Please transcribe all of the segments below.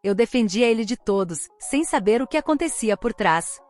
Eu defendia ele de todos, sem saber o que acontecia por trás.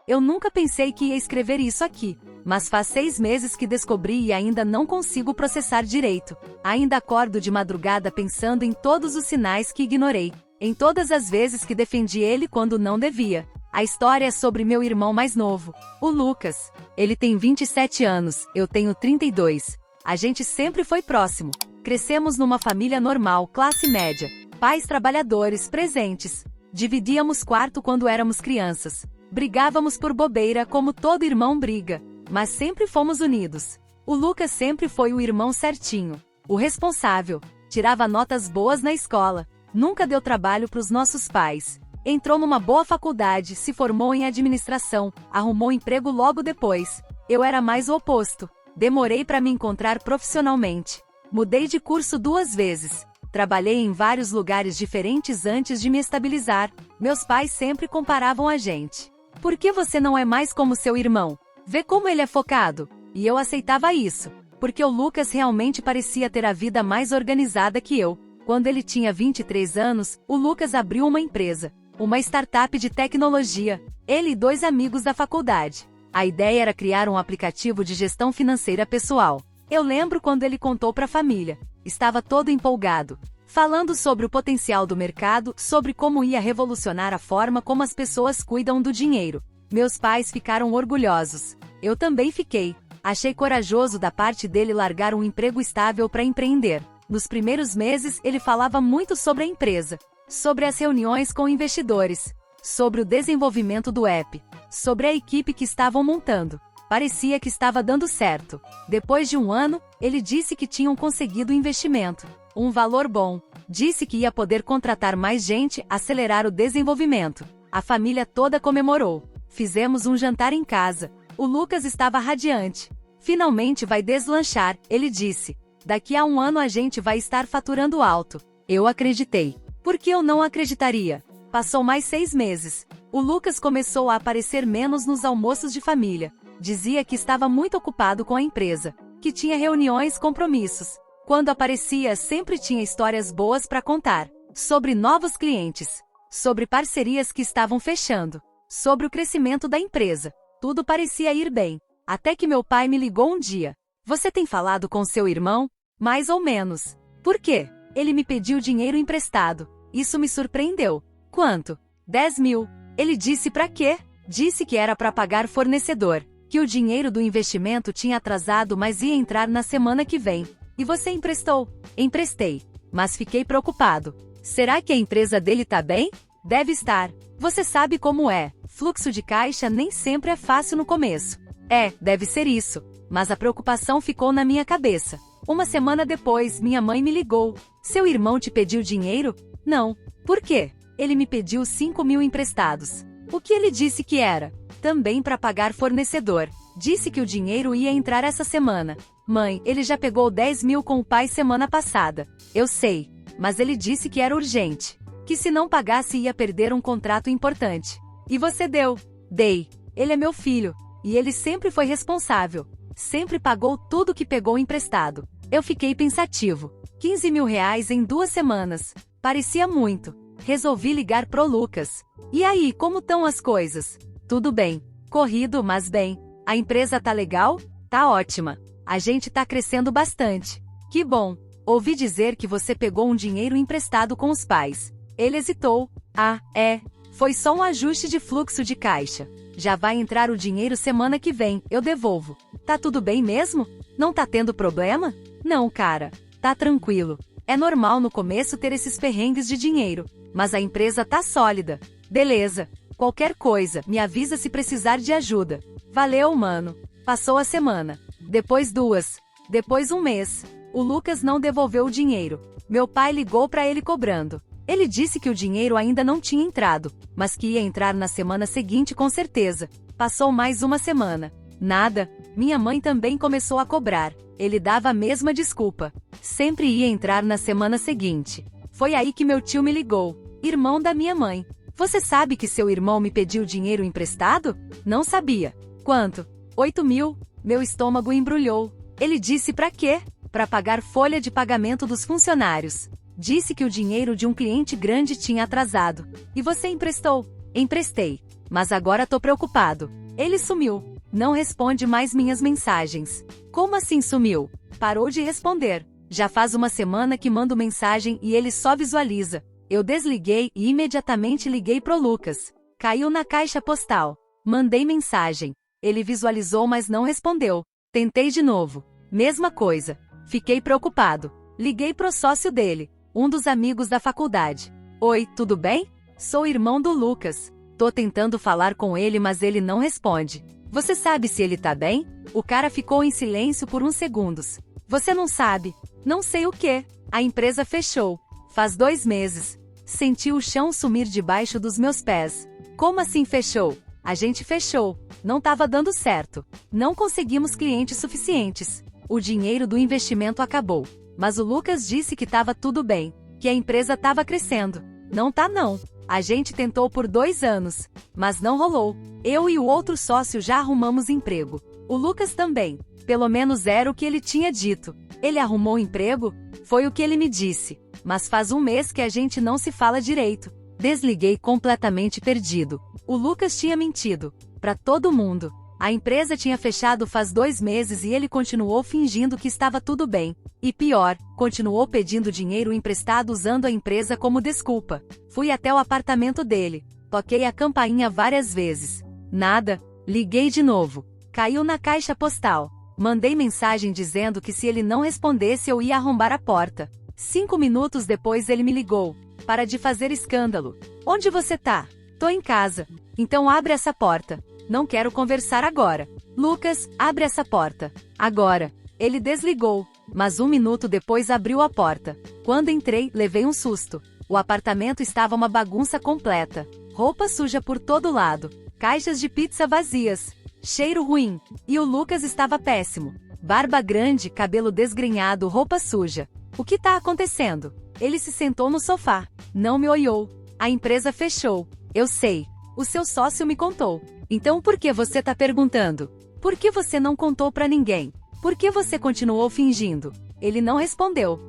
Eu nunca pensei que ia escrever isso aqui, mas faz 6 meses que descobri e ainda não consigo processar direito. Ainda acordo de madrugada pensando em todos os sinais que ignorei, em todas as vezes que defendi ele quando não devia. A história é sobre meu irmão mais novo, o Lucas. Ele tem 27 anos, eu tenho 32. A gente sempre foi próximo. Crescemos numa família normal, classe média. Pais trabalhadores, presentes. Dividíamos quarto quando éramos crianças. Brigávamos por bobeira como todo irmão briga, mas sempre fomos unidos. O Lucas sempre foi o irmão certinho, o responsável, tirava notas boas na escola, nunca deu trabalho para os nossos pais. Entrou numa boa faculdade, se formou em administração, arrumou emprego logo depois. Eu era mais o oposto. Demorei para me encontrar profissionalmente. Mudei de curso 2 vezes. Trabalhei em vários lugares diferentes antes de me estabilizar. Meus pais sempre comparavam a gente. Por que você não é mais como seu irmão? Vê como ele é focado. E eu aceitava isso, porque o Lucas realmente parecia ter a vida mais organizada que eu. Quando ele tinha 23 anos, o Lucas abriu uma empresa, uma startup de tecnologia, ele e 2 amigos da faculdade. A ideia era criar um aplicativo de gestão financeira pessoal. Eu lembro quando ele contou para a família. Estava todo empolgado, falando sobre o potencial do mercado, sobre como ia revolucionar a forma como as pessoas cuidam do dinheiro. Meus pais ficaram orgulhosos. Eu também fiquei. Achei corajoso da parte dele largar um emprego estável para empreender. Nos primeiros meses, ele falava muito sobre a empresa, sobre as reuniões com investidores, sobre o desenvolvimento do app, sobre a equipe que estavam montando. Parecia que estava dando certo. Depois de 1 ano, ele disse que tinham conseguido investimento, um valor bom. Disse que ia poder contratar mais gente, acelerar o desenvolvimento. A família toda comemorou. Fizemos um jantar em casa. O Lucas estava radiante. Finalmente vai deslanchar, ele disse. Daqui a 1 ano a gente vai estar faturando alto. Eu acreditei. Por que eu não acreditaria? Passou mais 6 meses. O Lucas começou a aparecer menos nos almoços de família. Dizia que estava muito ocupado com a empresa, que tinha reuniões, compromissos. Quando aparecia, sempre tinha histórias boas para contar. Sobre novos clientes. Sobre parcerias que estavam fechando. Sobre o crescimento da empresa. Tudo parecia ir bem. Até que meu pai me ligou um dia. Você tem falado com seu irmão? Mais ou menos. Por quê? Ele me pediu dinheiro emprestado. Isso me surpreendeu. Quanto? 10 mil. Ele disse pra quê? Disse que era para pagar fornecedor. Que o dinheiro do investimento tinha atrasado, mas ia entrar na semana que vem. E você emprestou? Emprestei. Mas fiquei preocupado. Será que a empresa dele tá bem? Deve estar. Você sabe como é. Fluxo de caixa nem sempre é fácil no começo. Deve ser isso. Mas a preocupação ficou na minha cabeça. 1 semana depois, minha mãe me ligou. Seu irmão te pediu dinheiro? Não. Por quê? Ele me pediu 5 mil emprestados. O que ele disse que era? Também para pagar fornecedor. Disse que o dinheiro ia entrar essa semana. Mãe, ele já pegou 10 mil com o pai semana passada. Eu sei. Mas ele disse que era urgente. Que se não pagasse ia perder um contrato importante. E você deu? Dei. Ele é meu filho. E ele sempre foi responsável. Sempre pagou tudo que pegou emprestado. Eu fiquei pensativo. 15 mil reais em 2 semanas. Parecia muito. Resolvi ligar pro Lucas. E aí, como estão as coisas? Tudo bem. Corrido, mas bem. A empresa tá legal? Tá ótima. A gente tá crescendo bastante. Que bom. Ouvi dizer que você pegou um dinheiro emprestado com os pais. Ele hesitou. Foi só um ajuste de fluxo de caixa. Já vai entrar o dinheiro semana que vem, eu devolvo. Tá tudo bem mesmo? Não tá tendo problema? Não, cara. Tá tranquilo. É normal no começo ter esses perrengues de dinheiro. Mas a empresa tá sólida. Beleza. Qualquer coisa, me avisa se precisar de ajuda. Valeu, mano. Passou a semana. Depois 2. Depois 1 mês. O Lucas não devolveu o dinheiro. Meu pai ligou pra ele cobrando. Ele disse que o dinheiro ainda não tinha entrado, mas que ia entrar na semana seguinte com certeza. Passou mais 1 semana. Nada. Minha mãe também começou a cobrar. Ele dava a mesma desculpa. Sempre ia entrar na semana seguinte. Foi aí que meu tio me ligou. Irmão da minha mãe. Você sabe que seu irmão me pediu dinheiro emprestado? Não sabia. Quanto? 8 mil. Meu estômago embrulhou. Ele disse pra quê? Pra pagar folha de pagamento dos funcionários. Disse que o dinheiro de um cliente grande tinha atrasado. E você emprestou? Emprestei. Mas agora tô preocupado. Ele sumiu. Não responde mais minhas mensagens. Como assim sumiu? Parou de responder. Já faz uma semana que mando mensagem e ele só visualiza. Eu desliguei e imediatamente liguei pro Lucas. Caiu na caixa postal. Mandei mensagem. Ele visualizou, mas não respondeu. Tentei de novo. Mesma coisa. Fiquei preocupado. Liguei pro sócio dele, um dos amigos da faculdade. Oi, tudo bem? Sou irmão do Lucas. Tô tentando falar com ele, mas ele não responde. Você sabe se ele tá bem? O cara ficou em silêncio por uns segundos. Você não sabe? Não sei o quê. A empresa fechou. Faz 2 meses. Senti o chão sumir debaixo dos meus pés. Como assim fechou? A gente fechou. Não tava dando certo. Não conseguimos clientes suficientes. O dinheiro do investimento acabou. Mas o Lucas disse que tava tudo bem. Que a empresa tava crescendo. Não tá não. A gente tentou por 2 anos. Mas não rolou. Eu e o outro sócio já arrumamos emprego. O Lucas também. Pelo menos era o que ele tinha dito. Ele arrumou emprego? Foi o que ele me disse. Mas faz 1 mês que a gente não se fala direito. Desliguei completamente perdido. O Lucas tinha mentido. Pra todo mundo. A empresa tinha fechado faz 2 meses e ele continuou fingindo que estava tudo bem. E pior, continuou pedindo dinheiro emprestado usando a empresa como desculpa. Fui até o apartamento dele. Toquei a campainha várias vezes. Nada. Liguei de novo. Caiu na caixa postal. Mandei mensagem dizendo que se ele não respondesse eu ia arrombar a porta. 5 minutos depois ele me ligou. Para de fazer escândalo. Onde você tá? Tô em casa. Então abre essa porta. Não quero conversar agora. Lucas, abre essa porta. Agora. Ele desligou. Mas 1 minuto depois abriu a porta. Quando entrei, levei um susto. O apartamento estava uma bagunça completa. Roupa suja por todo lado. Caixas de pizza vazias. Cheiro ruim. E o Lucas estava péssimo. Barba grande, cabelo desgrenhado, roupa suja. O que tá acontecendo? Ele se sentou no sofá. Não me olhou. A empresa fechou. Eu sei. O seu sócio me contou. Então por que você tá perguntando? Por que você não contou pra ninguém? Por que você continuou fingindo? Ele não respondeu.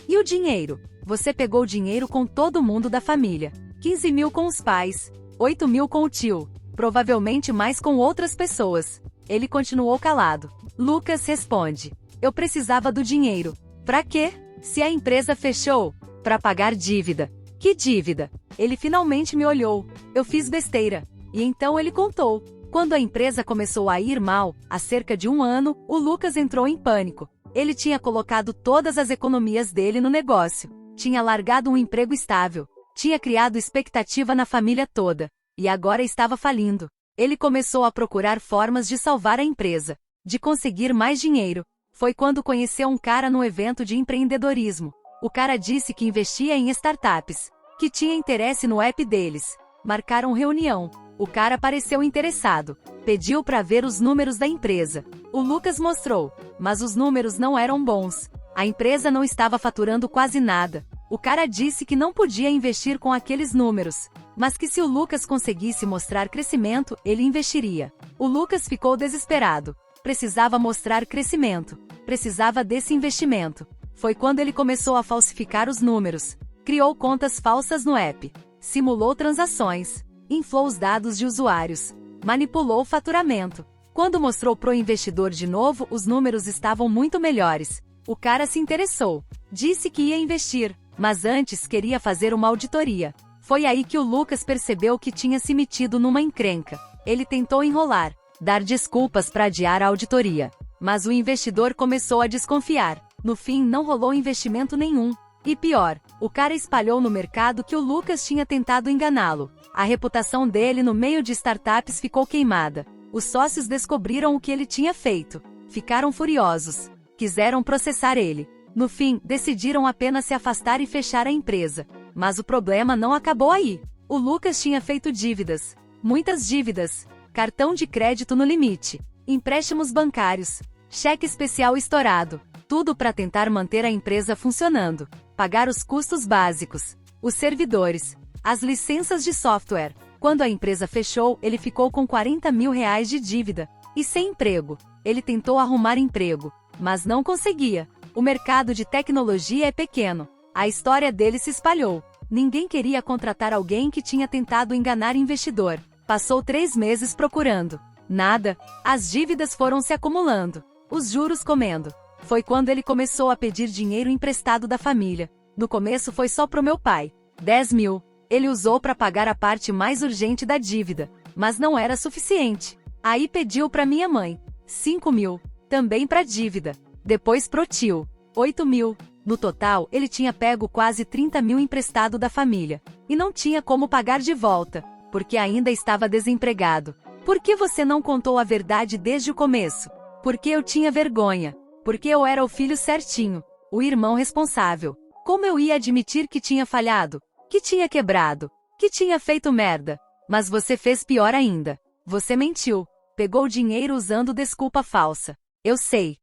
E o dinheiro? Você pegou o dinheiro com todo mundo da família. 15 mil com os pais. 8 mil com o tio. Provavelmente mais com outras pessoas. Ele continuou calado. Lucas responde. Eu precisava do dinheiro. Pra quê? Se a empresa fechou. Pra pagar dívida. Que dívida? Ele finalmente me olhou. Eu fiz besteira. E então ele contou. Quando a empresa começou a ir mal, há cerca de 1 ano, o Lucas entrou em pânico. Ele tinha colocado todas as economias dele no negócio. Tinha largado um emprego estável. Tinha criado expectativa na família toda. E agora estava falindo. Ele começou a procurar formas de salvar a empresa. De conseguir mais dinheiro. Foi quando conheceu um cara no evento de empreendedorismo. O cara disse que investia em startups. Que tinha interesse no app deles. Marcaram reunião. O cara pareceu interessado. Pediu para ver os números da empresa. O Lucas mostrou. Mas os números não eram bons. A empresa não estava faturando quase nada. O cara disse que não podia investir com aqueles números. Mas que se o Lucas conseguisse mostrar crescimento, ele investiria. O Lucas ficou desesperado. Precisava mostrar crescimento. Precisava desse investimento. Foi quando ele começou a falsificar os números. Criou contas falsas no app. Simulou transações. Inflou os dados de usuários. Manipulou o faturamento. Quando mostrou pro investidor de novo, os números estavam muito melhores. O cara se interessou. Disse que ia investir, mas antes queria fazer uma auditoria. Foi aí que o Lucas percebeu que tinha se metido numa encrenca. Ele tentou enrolar, dar desculpas para adiar a auditoria. Mas o investidor começou a desconfiar. No fim, não rolou investimento nenhum. E pior, o cara espalhou no mercado que o Lucas tinha tentado enganá-lo. A reputação dele no meio de startups ficou queimada. Os sócios descobriram o que ele tinha feito. Ficaram furiosos. Quiseram processar ele. No fim, decidiram apenas se afastar e fechar a empresa. Mas o problema não acabou aí. O Lucas tinha feito dívidas. Muitas dívidas. Cartão de crédito no limite. Empréstimos bancários. Cheque especial estourado. Tudo para tentar manter a empresa funcionando. Pagar os custos básicos. Os servidores. As licenças de software. Quando a empresa fechou, ele ficou com 40 mil reais de dívida. E sem emprego. Ele tentou arrumar emprego. Mas não conseguia. O mercado de tecnologia é pequeno. A história dele se espalhou. Ninguém queria contratar alguém que tinha tentado enganar investidor. Passou 3 meses procurando. Nada. As dívidas foram se acumulando. Os juros comendo. Foi quando ele começou a pedir dinheiro emprestado da família. No começo foi só pro meu pai. 10 mil. Ele usou para pagar a parte mais urgente da dívida. Mas não era suficiente. Aí pediu para minha mãe. 5 mil. Também para dívida. Depois pro tio. 8 mil. No total, ele tinha pego quase 30 mil emprestado da família. E não tinha como pagar de volta, porque ainda estava desempregado. Por que você não contou a verdade desde o começo? Porque eu tinha vergonha. Porque eu era o filho certinho, o irmão responsável. Como eu ia admitir que tinha falhado? Que tinha quebrado? Que tinha feito merda? Mas você fez pior ainda. Você mentiu. Pegou dinheiro usando desculpa falsa. Eu sei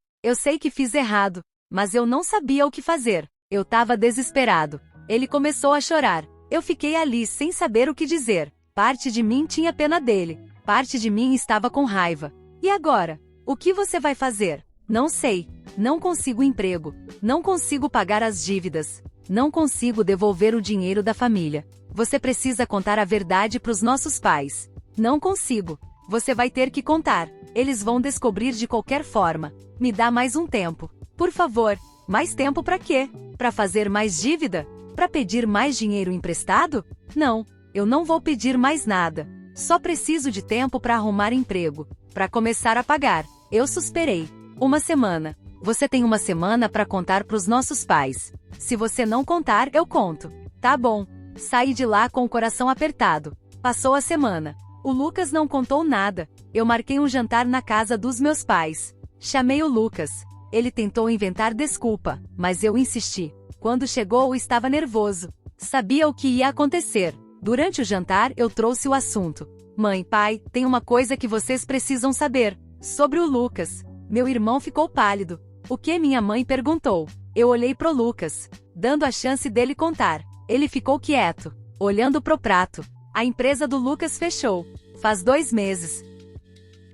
que fiz errado. Mas eu não sabia o que fazer. Eu tava desesperado. Ele começou a chorar. Eu fiquei ali sem saber o que dizer. Parte de mim tinha pena dele. Parte de mim estava com raiva. E agora? O que você vai fazer? Não sei. Não consigo emprego. Não consigo pagar as dívidas. Não consigo devolver o dinheiro da família. Você precisa contar a verdade pros nossos pais. Não consigo. Você vai ter que contar. Eles vão descobrir de qualquer forma. Me dá mais um tempo. Por favor. Mais tempo para quê? Para fazer mais dívida? Para pedir mais dinheiro emprestado? Não, eu não vou pedir mais nada. Só preciso de tempo para arrumar emprego, para começar a pagar. Eu suspirei. 1 semana. Você tem 1 semana para contar pros nossos pais. Se você não contar, eu conto. Tá bom. Saí de lá com o coração apertado. Passou a semana. O Lucas não contou nada. Eu marquei um jantar na casa dos meus pais. Chamei o Lucas. Ele tentou inventar desculpa, mas eu insisti. Quando chegou, estava nervoso. Sabia o que ia acontecer. Durante o jantar, eu trouxe o assunto. Mãe, pai, tem uma coisa que vocês precisam saber. Sobre o Lucas. Meu irmão ficou pálido. O que minha mãe perguntou? Eu olhei pro Lucas, dando a chance dele contar. Ele ficou quieto, olhando pro prato. A empresa do Lucas fechou. Faz 2 meses.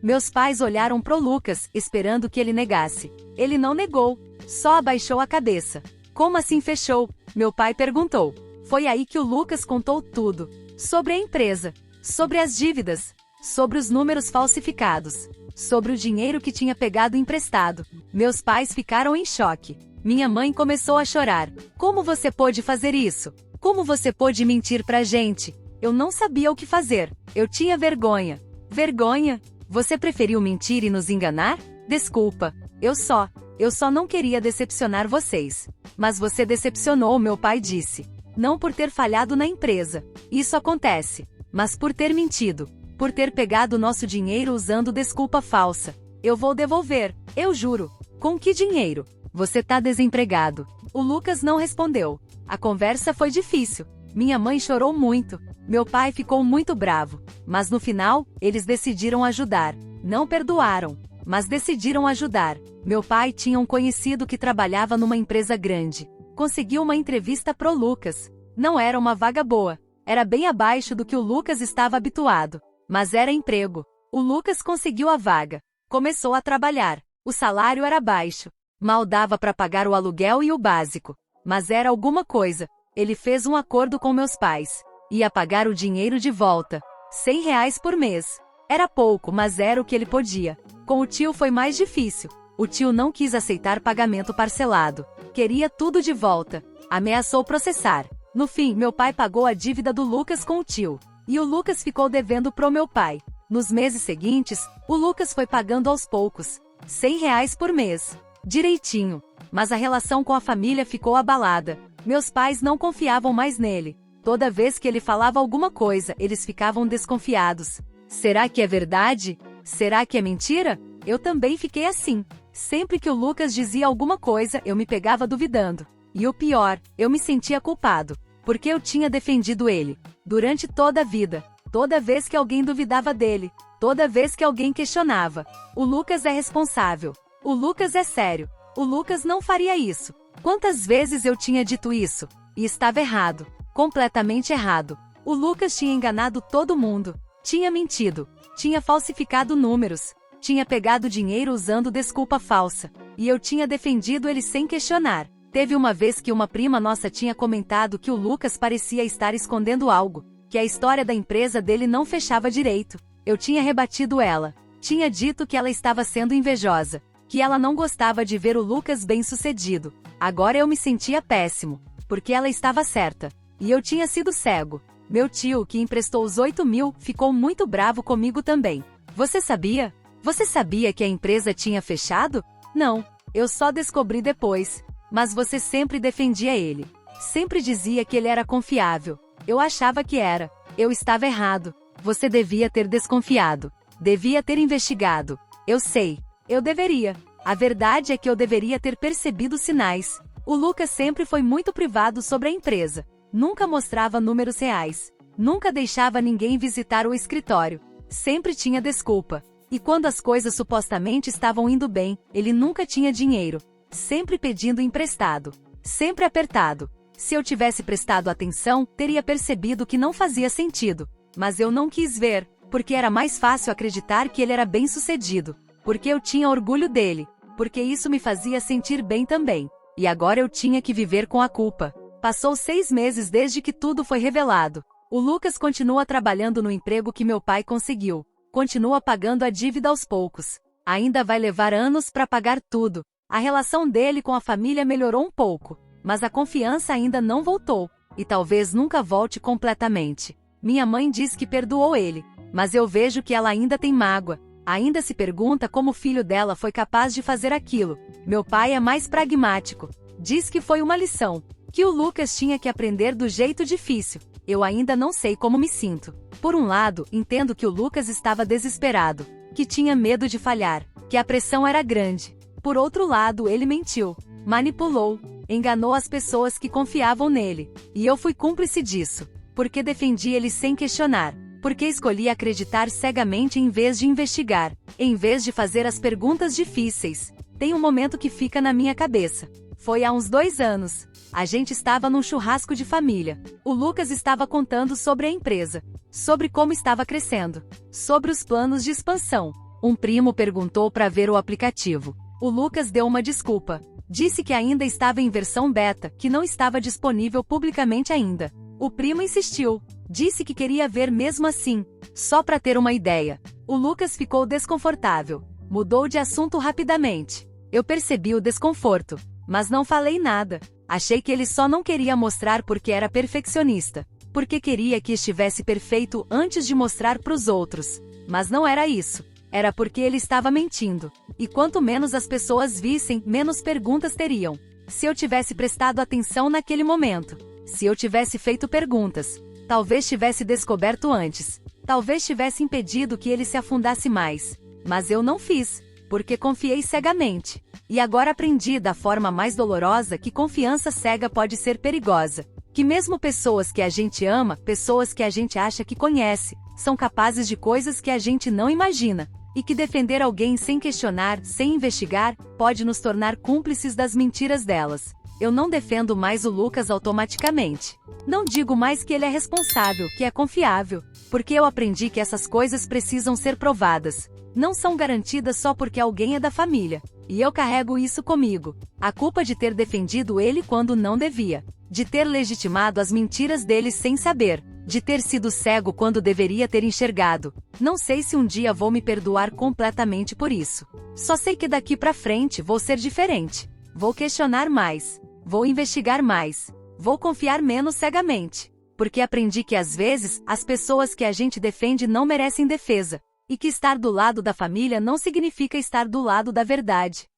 Meus pais olharam pro Lucas, esperando que ele negasse. Ele não negou, só abaixou a cabeça. Como assim fechou? Meu pai perguntou. Foi aí que o Lucas contou tudo. Sobre a empresa, sobre as dívidas, sobre os números falsificados, sobre o dinheiro que tinha pegado emprestado. Meus pais ficaram em choque. Minha mãe começou a chorar. Como você pôde fazer isso? Como você pôde mentir pra gente? Eu não sabia o que fazer. Eu tinha vergonha. Vergonha? Você preferiu mentir e nos enganar? Desculpa. Eu só não queria decepcionar vocês. Mas você decepcionou, meu pai disse. Não por ter falhado na empresa. Isso acontece. Mas por ter mentido. Por ter pegado nosso dinheiro usando desculpa falsa. Eu vou devolver. Eu juro. Com que dinheiro? Você tá desempregado. O Lucas não respondeu. A conversa foi difícil. Minha mãe chorou muito. Meu pai ficou muito bravo. Mas no final, eles decidiram ajudar. Não perdoaram, mas decidiram ajudar. Meu pai tinha um conhecido que trabalhava numa empresa grande. Conseguiu uma entrevista pro Lucas. Não era uma vaga boa. Era bem abaixo do que o Lucas estava habituado. Mas era emprego. O Lucas conseguiu a vaga. Começou a trabalhar. O salário era baixo. Mal dava para pagar o aluguel e o básico. Mas era alguma coisa. Ele fez um acordo com meus pais. Ia pagar o dinheiro de volta. R$ 100 por mês. Era pouco, mas era o que ele podia. Com o tio foi mais difícil. O tio não quis aceitar pagamento parcelado. Queria tudo de volta. Ameaçou processar. No fim, meu pai pagou a dívida do Lucas com o tio. E o Lucas ficou devendo pro meu pai. Nos meses seguintes, o Lucas foi pagando aos poucos. R$ 100 por mês. Direitinho. Mas a relação com a família ficou abalada. Meus pais não confiavam mais nele. Toda vez que ele falava alguma coisa, eles ficavam desconfiados. Será que é verdade? Será que é mentira? Eu também fiquei assim. Sempre que o Lucas dizia alguma coisa, eu me pegava duvidando. E o pior, eu me sentia culpado. Porque eu tinha defendido ele. Durante toda a vida. Toda vez que alguém duvidava dele. Toda vez que alguém questionava. O Lucas é responsável. O Lucas é sério. O Lucas não faria isso. Quantas vezes eu tinha dito isso? E estava errado. Completamente errado. O Lucas tinha enganado todo mundo. Tinha mentido. Tinha falsificado números. Tinha pegado dinheiro usando desculpa falsa. E eu tinha defendido ele sem questionar. Teve uma vez que uma prima nossa tinha comentado que o Lucas parecia estar escondendo algo, que a história da empresa dele não fechava direito. Eu tinha rebatido ela. Tinha dito que ela estava sendo invejosa, que ela não gostava de ver o Lucas bem-sucedido. Agora eu me sentia péssimo, porque ela estava certa. E eu tinha sido cego. Meu tio, que emprestou os 8.000, ficou muito bravo comigo também. Você sabia? Você sabia que a empresa tinha fechado? Não, eu só descobri depois. Mas você sempre defendia ele. Sempre dizia que ele era confiável. Eu achava que era. Eu estava errado. Você devia ter desconfiado. Devia ter investigado. Eu sei. Eu deveria. A verdade é que eu deveria ter percebido os sinais. O Lucas sempre foi muito privado sobre a empresa. Nunca mostrava números reais. Nunca deixava ninguém visitar o escritório. Sempre tinha desculpa. E quando as coisas supostamente estavam indo bem, ele nunca tinha dinheiro. Sempre pedindo emprestado. Sempre apertado. Se eu tivesse prestado atenção, teria percebido que não fazia sentido. Mas eu não quis ver, porque era mais fácil acreditar que ele era bem-sucedido. Porque eu tinha orgulho dele. Porque isso me fazia sentir bem também. E agora eu tinha que viver com a culpa. Passou 6 meses desde que tudo foi revelado. O Lucas continua trabalhando no emprego que meu pai conseguiu. Continua pagando a dívida aos poucos. Ainda vai levar anos para pagar tudo. A relação dele com a família melhorou um pouco, mas a confiança ainda não voltou, e talvez nunca volte completamente. Minha mãe diz que perdoou ele, mas eu vejo que ela ainda tem mágoa. Ainda se pergunta como o filho dela foi capaz de fazer aquilo. Meu pai é mais pragmático. Diz que foi uma lição, que o Lucas tinha que aprender do jeito difícil. Eu ainda não sei como me sinto. Por um lado, entendo que o Lucas estava desesperado, que tinha medo de falhar, que a pressão era grande. Por outro lado, ele mentiu, manipulou, enganou as pessoas que confiavam nele. E eu fui cúmplice disso, porque defendi ele sem questionar, porque escolhi acreditar cegamente em vez de investigar, em vez de fazer as perguntas difíceis. Tem um momento que fica na minha cabeça. Foi há uns 2 anos. A gente estava num churrasco de família. O Lucas estava contando sobre a empresa, sobre como estava crescendo, sobre os planos de expansão. Um primo perguntou para ver o aplicativo. O Lucas deu uma desculpa. Disse que ainda estava em versão beta, que não estava disponível publicamente ainda. O primo insistiu. Disse que queria ver mesmo assim, só para ter uma ideia. O Lucas ficou desconfortável. Mudou de assunto rapidamente. Eu percebi o desconforto, mas não falei nada. Achei que ele só não queria mostrar porque era perfeccionista, porque queria que estivesse perfeito antes de mostrar para os outros. Mas não era isso. Era porque ele estava mentindo. E quanto menos as pessoas vissem, menos perguntas teriam. Se eu tivesse prestado atenção naquele momento, se eu tivesse feito perguntas, talvez tivesse descoberto antes. Talvez tivesse impedido que ele se afundasse mais. Mas eu não fiz, porque confiei cegamente. E agora aprendi da forma mais dolorosa que confiança cega pode ser perigosa. Que mesmo pessoas que a gente ama, pessoas que a gente acha que conhece, são capazes de coisas que a gente não imagina. E que defender alguém sem questionar, sem investigar, pode nos tornar cúmplices das mentiras delas. Eu não defendo mais o Lucas automaticamente. Não digo mais que ele é responsável, que é confiável, porque eu aprendi que essas coisas precisam ser provadas. Não são garantidas só porque alguém é da família. E eu carrego isso comigo. A culpa de ter defendido ele quando não devia. De ter legitimado as mentiras dele sem saber. De ter sido cego quando deveria ter enxergado. Não sei se um dia vou me perdoar completamente por isso. Só sei que daqui pra frente vou ser diferente. Vou questionar mais. Vou investigar mais. Vou confiar menos cegamente. Porque aprendi que às vezes, as pessoas que a gente defende não merecem defesa. E que estar do lado da família não significa estar do lado da verdade.